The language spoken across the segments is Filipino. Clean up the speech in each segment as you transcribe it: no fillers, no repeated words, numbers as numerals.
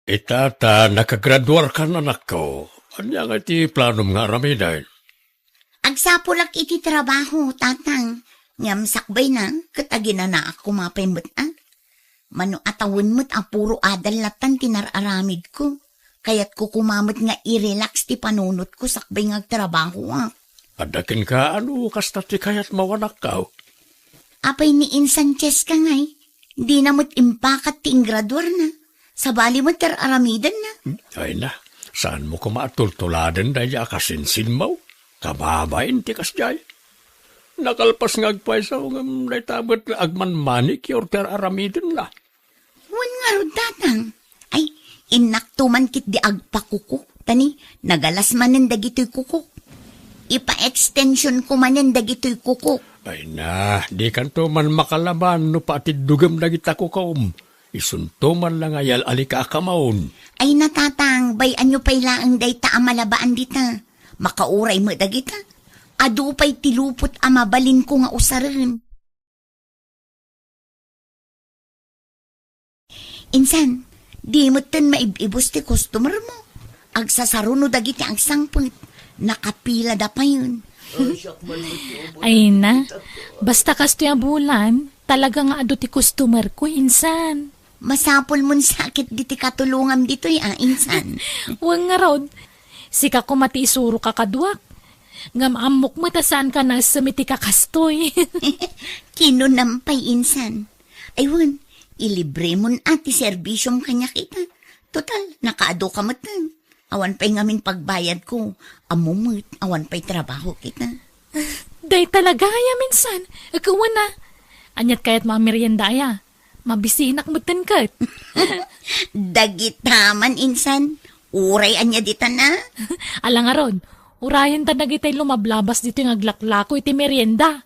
Itata, nakagraduar ka na anak ko. Anya nga iti planom nga aramiday. Agsapulak iti trabaho, tatang. Ngam sakbay na, katagina na ako mapaymutan. Mano atawin mo't apuro adalatan tinararamid ko. Kaya't ko kumamot nga i-relax ti panunot ko sakbay nga trabaho ah. Adakin ka, kasta ti kayat mawanak ka. Apay ni Sanchez ka ngay. Di na mo't impakat ti inggraduar na. Sabali mo't tararamidan na. Ay na, saan mo kumatultuladan dahil akasinsin mo? Kababain ti kasjay. Nakalpas ngagpay sa ungam na itabot na agmanmanik yor tararamidan la. Wan nga ro, tatang. Ay, inaktuman kit di agpakukuk. Tani, nagalas manen dagito'y kukuk. Ipa-extension ko manen dagito'y kukuk. Ay na, di kanto man makalaban no patid dugam dagita kukum. Isunto man lang ayal alika akamaon. Ay natatang, bayan nyo pa'y laang day ta amalabaan dita. Makauray mo dagita. Adu pa'y tilupot amabalin ko nga usaran. Insan, di mo tan maibibos ti customer mo. Agsasaruno dagiti ang sangput. Nakapila da pa yun. Ay na, basta kasto yung bulan, talaga nga ado ti customer ko, insan. Masapol mon sakit diti katulungam dito insan. Huwag nga rod, sika ko mati isuro ka kaduak. Ngam amok mo tasan ka na sumiti ka kastoy. Kinunampay insan. Aywan, ilibre mon ati serbisyong kanya kita. Total, nakaado ka matan. Awan pa'y ngamin pagbayad ko. Amumut, awan pa'y trabaho kita. Day talaga ya minsan. Ikaw na. Anyat kaya't mamerienda ya. Mabisinak mo tankat. Dagitaman insan. Uray anya dita na. Alang arod, urayan ta nagitay lumablabas dito yung aglaklako iti merienda.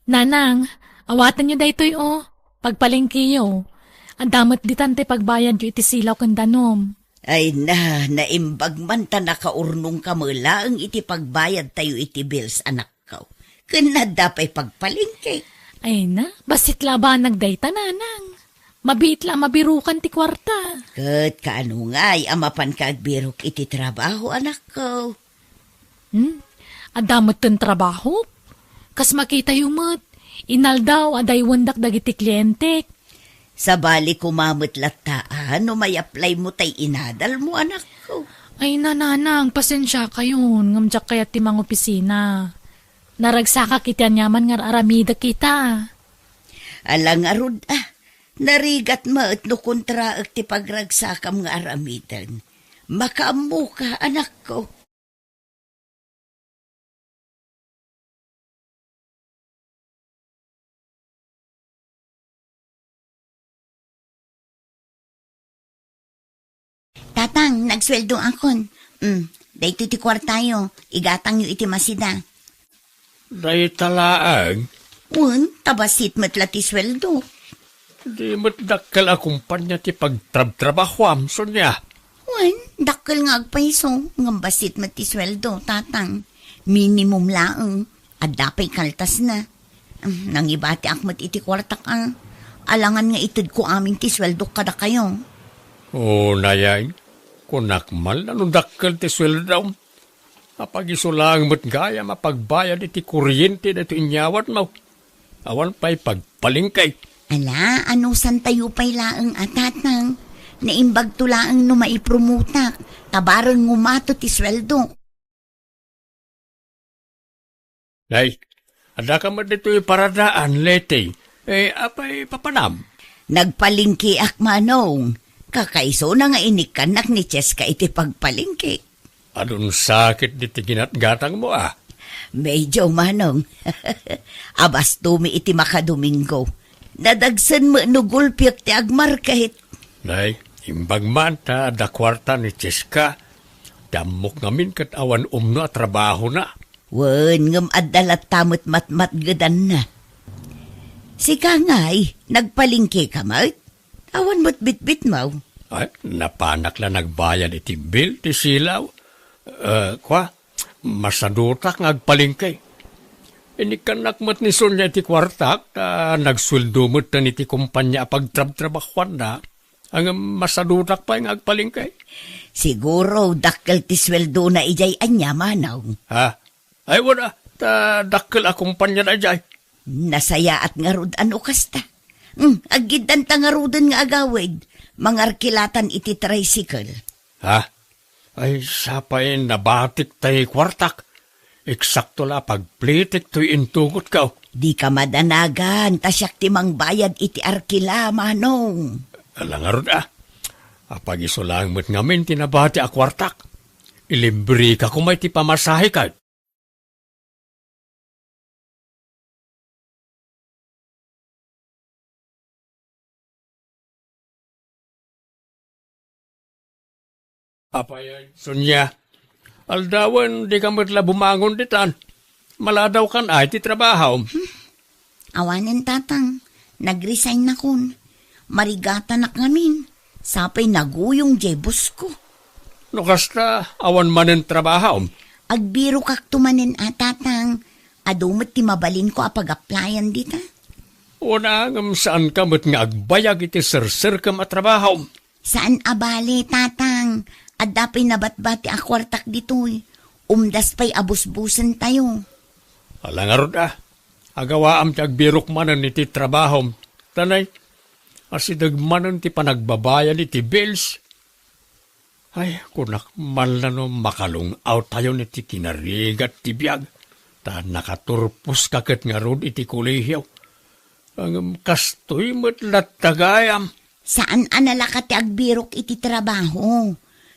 Nanang, awatan nyo daytoy pagpalengkiyo. Ang damat ditante pagbayad yu iti silaw kang danom. Ay na, naimbag man ta nakaurnong kamula ang iti pagbayad tayo iti bills anak ko. Kanada pa'y pagpalingke. Ay na, basit laban nagdayta nanang. Mabiit lang mabirukan ti kwarta. Kat kaano nga'y amapan ka agbirok iti trabaho anak ko. Adamot ten trabaho? Kas makita yumot, inal daw aday wandak dagiti klientek. Sa bali kumamot lataan, no may apply mo tay inadal mo, anak ko. Ay nananang, pasensya kayon, ngamjak kaya timang opisina. Naragsaka kita nyaman nga aramida kita. Alang arud narigat mo at no kontra at ti pagragsakam nga aramidan. Makaamu ka, anak ko. Tatang, nagsweldo akon. Dahito ti kwartayo, igatang yu iti masida. Day talaang, Tabasit matla ti sweldo. di mo't dakkel akumpanya ti pagtrab-trabahwam, Sonya. Dakkel nga agpaiso, ngambasit mat ti sweldo, tatang. Minimum laang, adapay kaltas na. Nang ibati akmat iti kwartak alangan nga itid ko aming ti sweldo kada kayo. Nayay, kunakmal, anong dakkel ti sweldaw? Apag-isulang mo't gaya mapagbayad iti kuryente na ito inyawat mo. Awan pa'y pagpalingkay. Ala, ano san tayo pa'y laang atatang? Naimbag to laang no maipromutak, tabarang ngumato ti sweldo. Nay, ada ka mo dito yung paradaan, lete. Apay papanam. Nagpalingki ak manong. Kakaiso na nga inikanak ni Cheska iti pagpalingki. Anong sakit diti ginatgatang mo Medyo manong. Abas tumi iti makadomingo. Nadagsan mo no gulpiak ti agmar kahit. Nay, imbag man ta da kwarta ni Cheska. Damok ngamin kat awan umno at trabaho na. Ngam adalat tamot matmat gadan na. Sika nga'y, nagpalingki ka mo? Awan mo't bitbit mo. Ay, napanak lang nagbayad iti bill, ti silaw. Masadutak ngagpalingkay. Inikanak mat ni Sonya iti kwartak, nagsweldo mat na iti kumpanya pagtrab-trabakwan na, ang masadutak pa yung agpalingkay. Siguro, dakkel ti sweldo na ijay anya manaw. Ha? Ay wala, dakkel akumpanya na jay. Nasaya at ngarudan o kasta. Agidan ta ngarudan nga agawid. Mangarkilatan iti tricycle. Ha? Ay sapay nabatik tayo kwartak. Eksakto la pagplitik to'y intugot ka. Di ka madanagan, tasyak timang bayad iti arkila, manong. Alangarod Apag isulang mo't ngamin tinabati a kwartak. Ilimbri ka kung may ti pamasahe ka. Apayan, Sonya. Aldawan, di ka matla bumangon ditan. Maladaw kan ay ti trabaho. Awanen tatang, nag-resign na kun. Marigata na ngamin. Sapay naguyong jebus ko. Nukasta, awan manen trabaho. Agbiro kak tumanin tatang. Adumat ti mabalin ko apag-applyan dita. Una ngam saan ka mat nga agbayag iti sir ka matrabaho. Saan abali, tatang? Adapay nabatbati akwartak ditoy. Umdas pa'y abusbusan tayo. Alangarod agawaam ti agbirok manan iti trabaho. Tanay, asidag manan ti panagbabayan iti bills. Ay, kunak man na no makalungaw tayo niti kinarigat ti biyag. Ta nakaturpos kakit nga rod iti kulihiyaw. Ang kastoy mo't latagayam. Saan anala ka ti agbirok iti trabaho?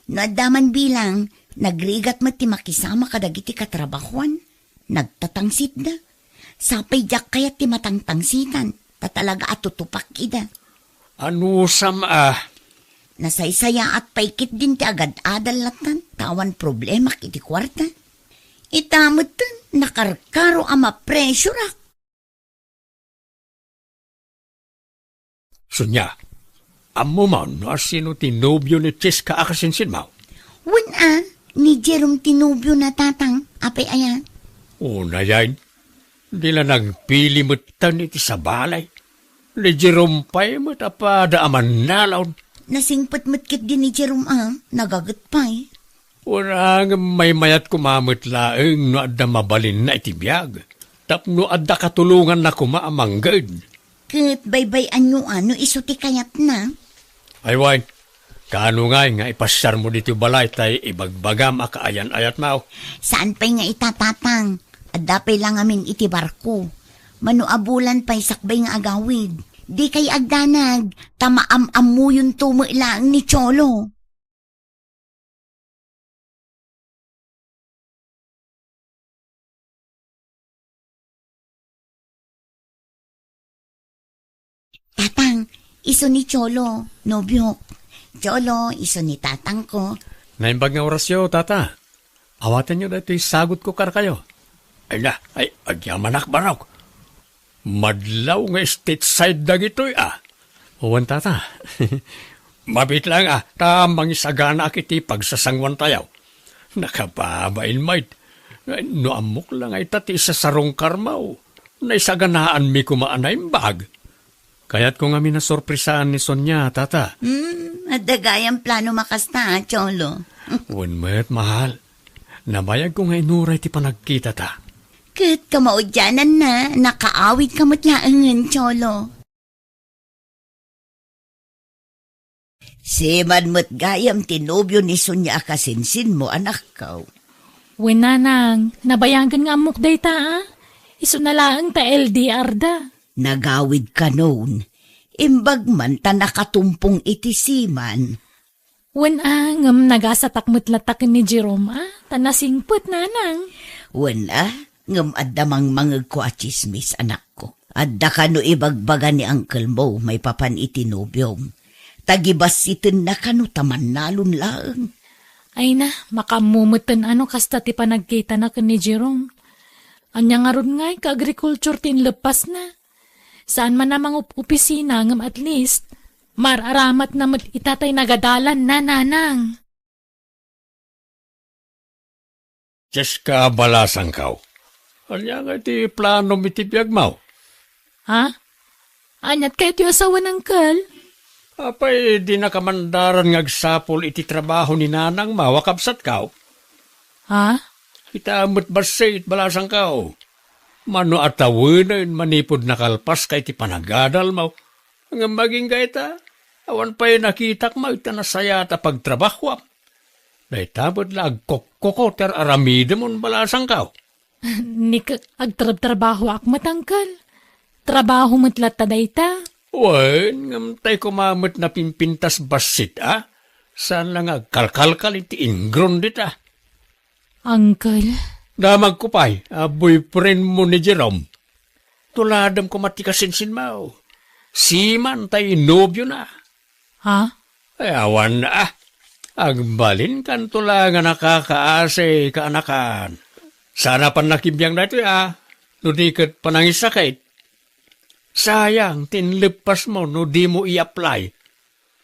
Nadaman bilang, nagrigat mo ti makisama kadagiti katrabahuan. Nagtatangsit da. Sapay jak kaya ti matangtangsitan. Tatalaga at tutupak ida. Ano sam Nasaysaya at paikit din ti agad adalatan. Tawan problema iti kwarta. Itamot nakarkaro ama presyura. Sonya, amo man sino tinobyo ni Cheska akasinsin mo? Wala, ni Jerome tinubyo na tatang. Apay ayan. Una yan, di la nagpili mo't tan iti sa balay. Ni Jerome pa'y mo't apada aman nalaw. Nasingpot kit din ni Jerome nagagat pa eh. Una nga may mayat kumamot laeng no adda mabalin na iti biyag. Tapno adda katulungan na kumaamanggad. Kat baybay anyo iso ti kayat na. Ay wine, kaano nga ipasyar mo dito balay tay ibagbagam akaayan-ayat mao. Saan pa'y nga itatatang? Adapay lang amin iti barko. Manuabulan pa'y sakbay nga agawid. Di kay agdanag, tamaam-am mo yung tumuilang ni Cholo. Tatang, iso ni Cholo, nobyo. Cholo, iso ni tatang ko. Naimbag nga orasyo, tata. Awatan nyo dito sagot ko kar kayo. Ay na, ay agyamanak barok. Madlaw nga stateside dagitoy Uwan tata. Mabit lang tamang isagana kiti pagsasangwan tayaw. Nakababain mait. No amok lang ay tati sa sarong karmaw. Naisaganaan mi kumaanay bag. Kaya't ko nga minasorpresaan ni Sonya, tata. Adagayang plano makasta, Cholo. Uwan mo't mahal. Nabayag ko nga inuray ti panagkita ta. Kat kamaudyanan na, nakaawit kamot laangan, Cholo. Siman mo't gayam tinobyo ni Sonya akasinsin mo, anak ka. Wenanang, nabayagan nga amok day ta Iso na lang ta LDR da. Nagawid ka noon. Imbag man ta nakatumpong iti siman. Wen ngam nagasatakmut latakin ni Jerome tanasingput nanang. Wen ngam addamang mangag ko at chismis anak ko. Adda ka no ibagbaga ni Uncle Mo may papan iti nobyom. Tagibasitin na ka no taman nalun laeng. Ay na, makamumutan kasta ti panagkita na ni Jerome. Anya nga ron ngay ka-agriculture tin lepas na. Saan man namang opisina ngam at least, mararamat na itatay nagadalan na nanang. Diyos ka balasang kaw. Anya nga iti plano iti biyag mo. Ha? Anyat kayo ti asawa ng kal? Apay, di na kamandaran ngagsapol iti trabaho ni nanang mawakabsat ka. Ha? Itamot basit balasang ka. Mano atawanan manipod nakalpas kay ti panagadal mo. Ang maging gaita, awan pa'y nakitak mo ita nasaya ta pagtrabaho. Dahil tabot na agkokoko ter aramide mon balasang ka. Ni agtrabaho ak matangkal. Trabaho matlat dayta. Wen, ngamtay kumamot na pimpintas basit, Saan lang agkalkalkal iti ingron dita. Uncle. Damag ko pa'y, boyfriend mo ni Jerome. Tuladam ko matikasinsin mo. Siman tay nobyo na. Ha? Ay, awan na. Agbalin kan tulangan nakakaase kaanakan. Sana pan nakibiyang na ito, Nudikat panangisakit. Sayang, tinlipas mo no di mo i-apply.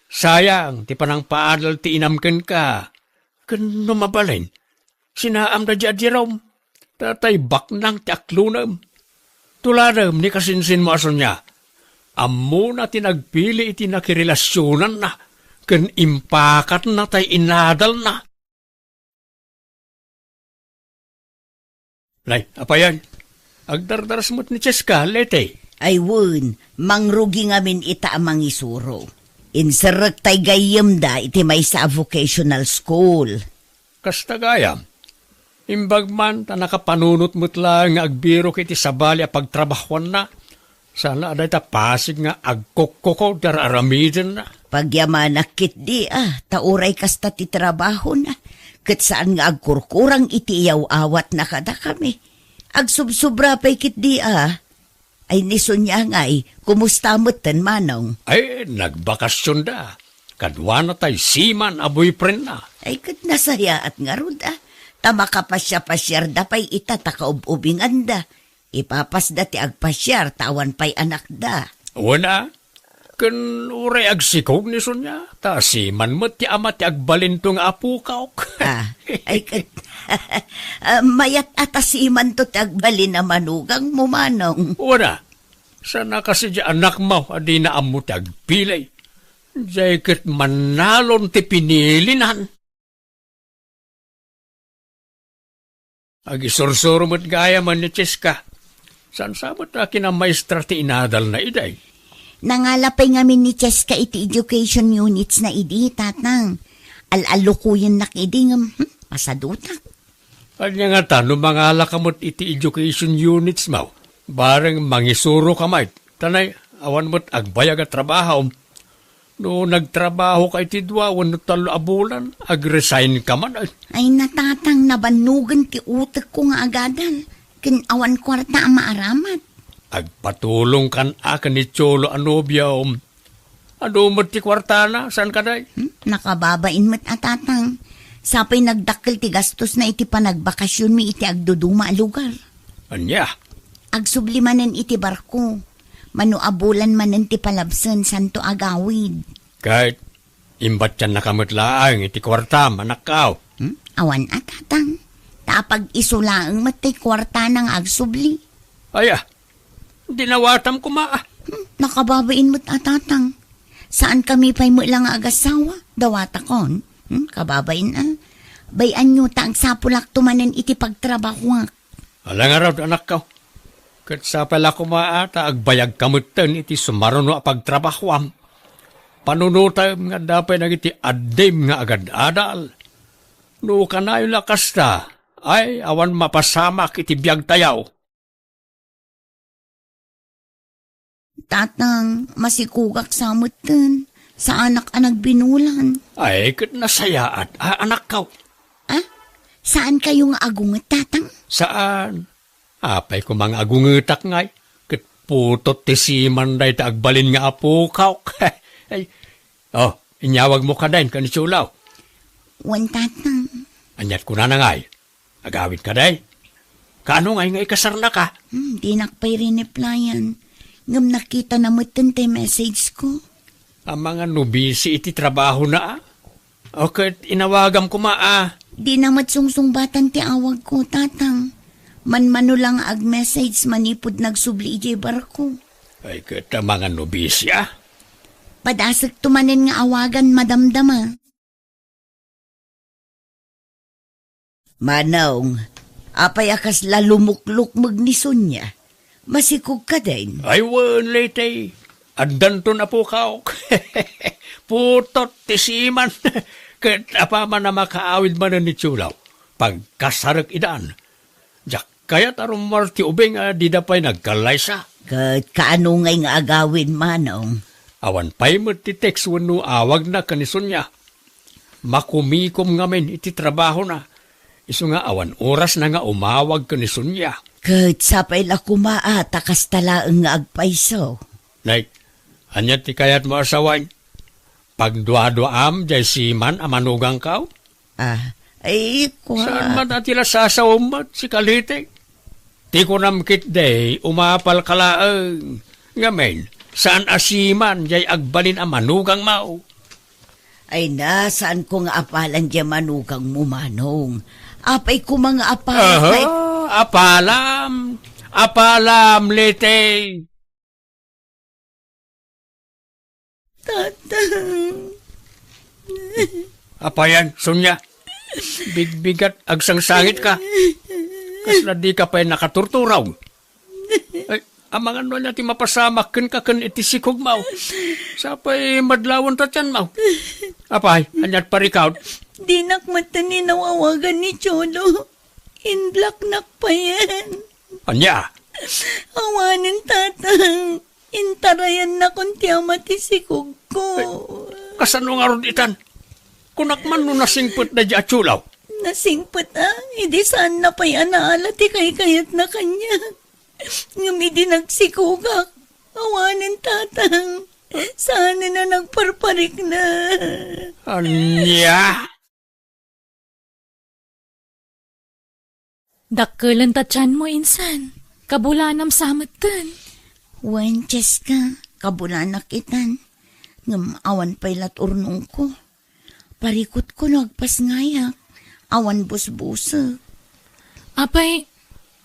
Sayang, ti panang paadal ti inamken ka. Kano mabalin? Sinaam na dya Jerome. Tatay baknang ti aklunam. Tuladam ni kasinsin mo aso niya. Amo na tinagpili iti nakirelasyonan na. Ken impakat na tay inadal na. Lay, apa yan? Agdardaras mo't ni Cheska, lete. Ay wun, mangrugi ngamin ita amang isuro. Inserek tay gayem da iti may sa vocational school. Kasta gayam. Imbag man ta nakapanunot mo't lang nga agbiro kiti sabali a pagtrabahuan na. Sana aday ta pasig nga agkokoko dar aramiden na. Pagyamanak kit di tauray kasta ti trabaho na. Kat saan nga agkurkurang iti iyaw awat na kada kami. Agsubsubra pa'y kit di Ay nison niya nga'y, kumusta mo ten manong? Ay, nagbakasyon da. Kadwa na tayo siman a boyfriend na. Ay kat nasaya at nga ron Tama ka pasya-pasyar da pa'y itataakaub-ubingan da. Ipapas da ti agpasyar, tawan pa'y anak da. Wana, kan uray agsikog ni Sonya. Ta siman mo ti ama ti agbalintong apukaw. Ay kat, mayat atasiman to ti agbalin na manugang mo manong. Wana, sana kasi di anak mo, adi na amo ti agpilay. Diyay kat manalon ti pinilinan. Agisursuro mo't gaya man ni Cheska. San sabot na kinamaestra ti inadal na iday? Nangalapay ngamin ni Cheska iti education units na idi, tatang. Al-alukuyan na kiding, masadutak. Kanya nga tanong mga alakamot iti education units mo. Barang mangisuro kamay. Tanay, awan mo't agbayag at trabaho. No nagtrabaho ka iti dua, wano talo abulan, agresign ka man. Ay natatang nabanugan ti utak ko nga agadan. Kinawan kwarta ang maaramat. Agpatulong kan akan ni Cholo Anobia ano mo't ti kwarta na? Saan ka day? Nakababain mo't atatang. Sapay nagdakkel ti gastos na iti panagbakasyon mi iti agduduma lugar. Anya? Agsublimanan iti barko. Manuabulan manen ti palabsen santo agawid. Kahit imbat yan nakamutlaang iti kwarta manakaw. Awan atatang. Tapag isulaang matay kwarta ng agsubli. Aya, dinawatam ko maa. Nakababain mo't atatang. Saan kami pa'y mo lang agasawa? Dawata kon. Kababain Bayan nyo ta ang sapulak tumanan iti pagtrabaho. Alang araw anak ka. Kat sa pala kumaata, agbayag kamutan iti sumaruno a pagtrabahuam. Panunuta nga dapat nag iti adim nga agad-adal. No kanayo lakas ta, ay awan mapasamak iti biyag tayaw. Tatang, masikugak sa mutan. Sa anak-anak binulan. Ay, kat nasayaat, anak ka. Saan kayo nga agungat, tatang? Saan? Apay ko mga agungitak ngay. Kat putot ti siman day ta agbalin nga apukaw. Ay, inyawag mo ka dahin kanitsulaw. Wan, tatang. Anyat ko na ngay. Agawid ka day. Kaano ngay kasar na ka? Di nakpay rin-replyan. Ngam nakita na mo tante message ko. Ang mga nubisi iti trabaho na Okay, inawagam ko Di na matsungsung batan ti awag ko, tatang. Manmano lang ag-message manipod nagsubli ijay barko. Ay kita mga nobisya. Padasag tumanin nga awagan madamdama. Manong, apay akas lalumukluk magnison niya. Masikog ka din. Ay wan late. Andan to na po kao. Putot tisiman. Kita pa man na makaawid man ni Chulaw. Pagkasarak idan. Jak kaya tarong marti ubing di da pa'y nagkalaysa. Kaano ngay nga agawin, Manong? Awan pa'y mo ti text wano awag na kanison niya. Makumikom ngamin iti trabaho na. Iso nga awan oras na nga umawag kanison niya. Sapay la kumaa takas talaang nga agpaiso. Like, anya ti kayat mo asawan? Pagdua-duam jay siman amanugang kaw? Ay, Saan man atila sasawmat si Kalite? Ti ko namkit day, umapal kalaang. Ngamen, saan asiman jay agbalin ang manugang mao? Ay saan ko nga apalan diya manugang mo, Manong? Apay ko mga apalan. Apalam. Apalam, lete. Tatang. Apayan, Sonya. Bigbigat, agsangsangit ka. Kasla di ka pa'y nakaturturaw. Ay, amang ano natin mapasamak ka iti sikog mau. Sapay madlawon tatyan mau. Apay, anyat parikaw. Di nakmatan ni nawawagan ni Cholo. In black nak pa yan. Anya? Awanin, tatang. Intarayan na kung tiyamati sikog ko. Kasano nga ron itan? Kunak man no nasingput na di Chulaw. Nasingput hindi saan na pa'y anaala ti kayat na kanya. Ngumidi nagsikugak. Awanin, tatang. Sana na nagparparik na. Anya? Dakkelan tatyan mo, insan. Kabulanam samatan. Wenches ka, kabulanak itan. Ngam awan pa'y laturnong ko. Parikot ko nagpas ngayak. Awan busbusa. Apay,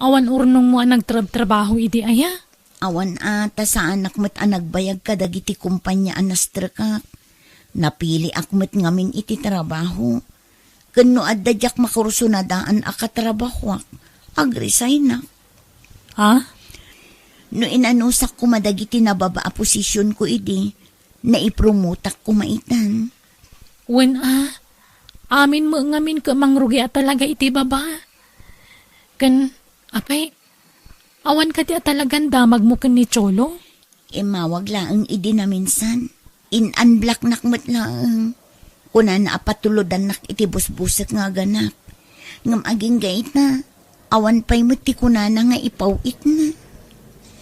awan urnong mo ang nagtrabaho idi aya? Awan ata sa anak mo't anagbayag ka dagiti kumpanya anastrakak. Napili akmet ngamin iti trabaho. Kano adadyak makursunadaan akatrabahwak. Agresign na. Ha? No inanusak ko madagiti nababa a posisyon ko idi, naipromotak ko maitan. Wen amin mo ngamin ka mangrugi at talaga iti baba. Apay, awan ka di at talagang damag mo kan ni Cholo? Mawag laang idi na minsan. In-unblock nakmat laang. Kuna na apatulodan nak iti busbusak nga ganak. Ngam aging gait na. Awan pa'y muti kuna na nga ipawit na.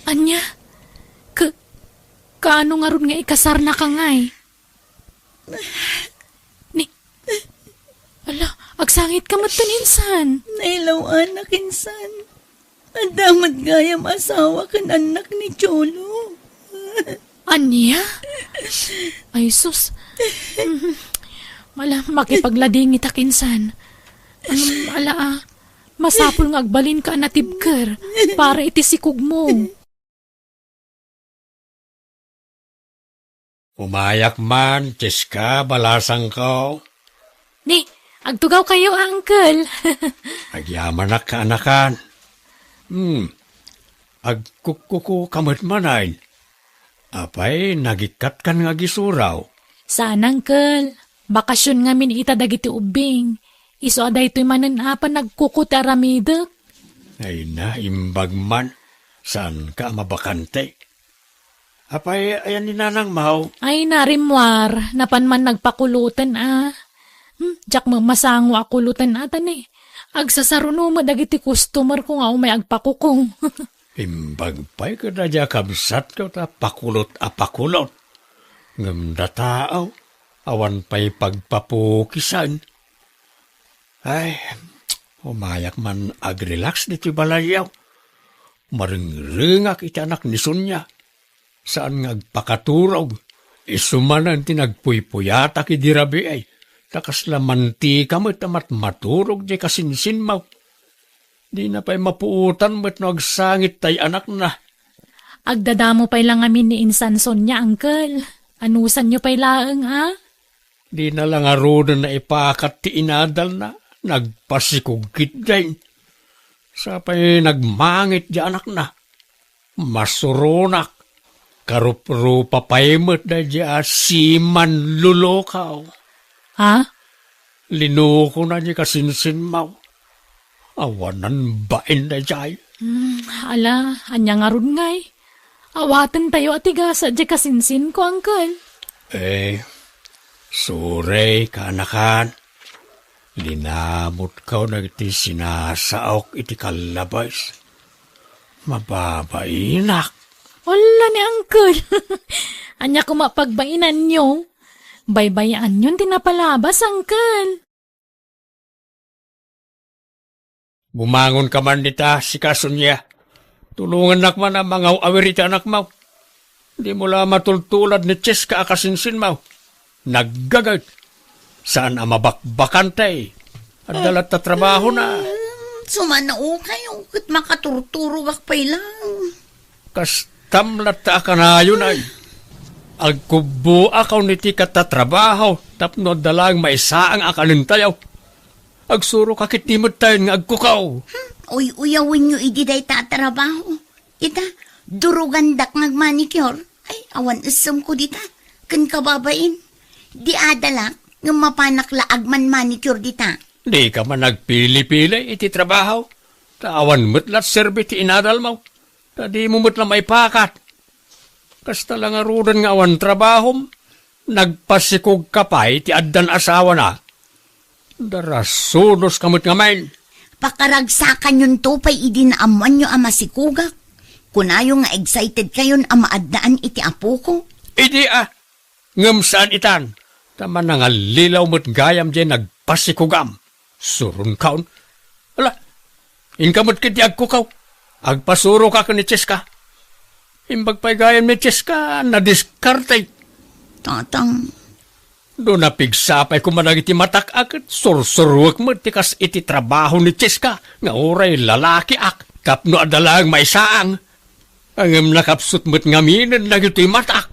Anya? Kaano nga ron nga ikasar na ka ngay? Ala, agsangit ka mataninsan. Nailaw anak insan. Adamat gayam asawa kan anak ni Cholo. Anya? Ay sus. Mala, makipaglading itakinsan. Masapul nga agbalin ka natibker para itisikog mo. Umayak man, Cheska, balasang ko. Ni, agtugaw kayo, uncle. Agyaman na kaanakan. Agkukuku kamot manayin. Apay, nagikat kan nga gisuraw. Saan, uncle? Bakasyon nga min itadagiti ubing. Iso aday to'y mananapan nagkukutaramidek. Ay na, imbag man. Saan ka mabakante? Apay, ayan ni Nanang Mau. Ay narimwar, napan man nagpakulutan Diyak masango akulutan atan Agsasaruno mo dagiti customer ko nga may agpakukong. Imbag pa'y ka na dya kamsat ka ta pakulot a pakulot. Ngam da tao, awan pa'y pagpapukisan. Ay, umayak man agrelax dito balayaw. Maringringak iti anak ni Sonya. Saan nga agpakaturog. Isumanan tinagpuypuyata ki dirabi ay. Takas la mantika mo tamat maturog di kasinsin mo. Di na pa'y mapuutan mo't nagsangit tay anak na. Agdadamo pa'y lang amin ni Insan Sonya, Uncle. Anusan nyo pa'y laeng, ha? Di na lang arudan na ipakat ti inadal na. Nagpasikugit din. Sa pa'y nagmangit di anak na. Masurunak. Karuprupa paimot na di siman lulokaw. Ha? Linuko na di kasinsin mau. Awanan bain na di. Ala, anya nga ron ngay. Awatan tayo at igasa di kasinsin ko, Uncle. Suray kanakan. Linamot ka na iti sinasaok iti kalabas. Mababainak. Wala ni Uncle. Anya ko mapagbainan nyo. Baybayan yun tinapalabas, Uncle. Bumangon ka man nita, si Kasunya. Tulungan nak man ang mga awirita anak mo. Di mo lang matultulad ni Cheska akasinsin mo. Naggagad. Saan ang mabakbakantay? At dalat na trabaho na. Sumanao kayo, kat makaturturo wakpay lang. Kastamlat ta ka na yun ay. Agkubo akaw niti katatrabaho. Tapno dalang maisaang akanintayaw. Agsuro kakit timot tayo nga agkukaw. Uyawin nyo ididay tatrabaho. Ita, durugandak ngagmanicure. Ay, awan isam ko dita. Kan kababain. Di adalak, ng mapanakla agman manicure dita. Di ka man nagpili-pili iti trabaho. Tawan mo't lat serbi ti inadal mo. Di mo mo't lang maipakat. Kasta lang arudan nga awan trabahom. Nagpasikog kapay ti addan asawa na. Darasunos kamot ngamain. Pakaragsakan yun to pa'y idinaaman nyo ama si Kugak. Kunayo nga excited kayon ang maadaan iti apo ko. Idi ngam saan itan. Tama na nga lilaw mo't gayam dyan nagpasikugam. Surun kaon. Ala, inkamot kiti agkukaw. Agpasuro ka ni Cheska. Imbag pa'y gayam ni Cheska na diskarte. Tatang, Doon napigsapay ko manag iti matak akit, sursuruak mo tikas iti trabaho ni Cheska, nga oray lalaki ak, kapno adalang may saang. Ang nakapsut mo't ngaminan na iti matak.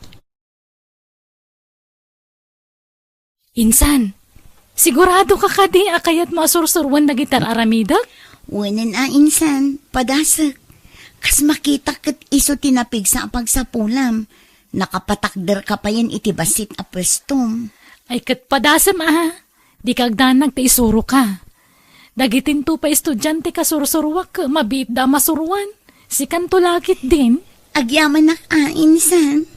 Insan, sigurado ka kadi akayat masursurwan na gitar aramidak? wanan insan, padasak. Kas makita kat iso tinapig sa pagsapulam. Nakapatakder ka pa yan iti basit a pwestom. Ay kat padasam di kagdanag ti isuro ka. Dagitin to pa estudyante ka sursurwak ka, mabiit da masuruan. Si kanto lakit din. Agyaman nak insan.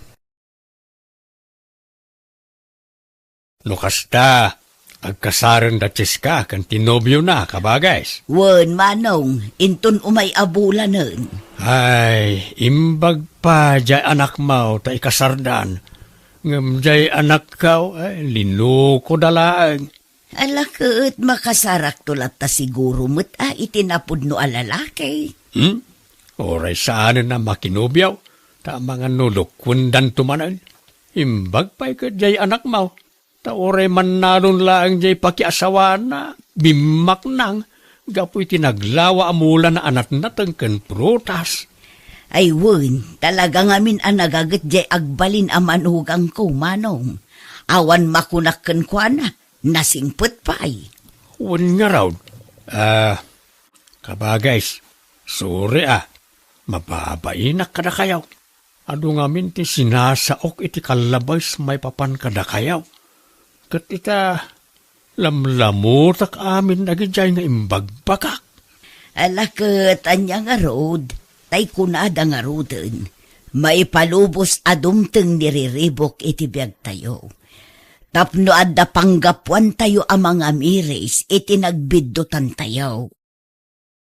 Lukasta, agkasaran da Cheska, kan tinobyo na, kabagays. Wan manong, inton umay abulanan. Ay, imbag pa jay anak mo, ta ikasardan. Ngam jay anak kaw, ay, linuko dalaan. Alakot makasarak tulat ta siguro mo't itinapod no alalaki. Oray saan na makinubyaw, ta mga nulukwendan tumanan. Imbag pa'y ka jay anak mo, ta oray manalon lang jay pakiasawa na, bimak nang, gapoy tinaglawa amula na anat natangkan prutas. Ay wan, talaga ngamin nagagat jay agbalin amanugang ko manong. Awan makunakkan kwa na, nasingput pa'y. Wan nga raw. Kabagays, sorry mababainak kada kayaw. Ado ngamin ti sinasaok iti kalabas may papan kada kayaw. Kat ita lamlamutak amin nagijay nga imbagbakak. Alakot anya nga road, tay kunada nga roden. May palubos adumteng niriribok iti biyag tayo. Tapno adda panggapuan tayo ang mga miris iti nagbiddutan tayo.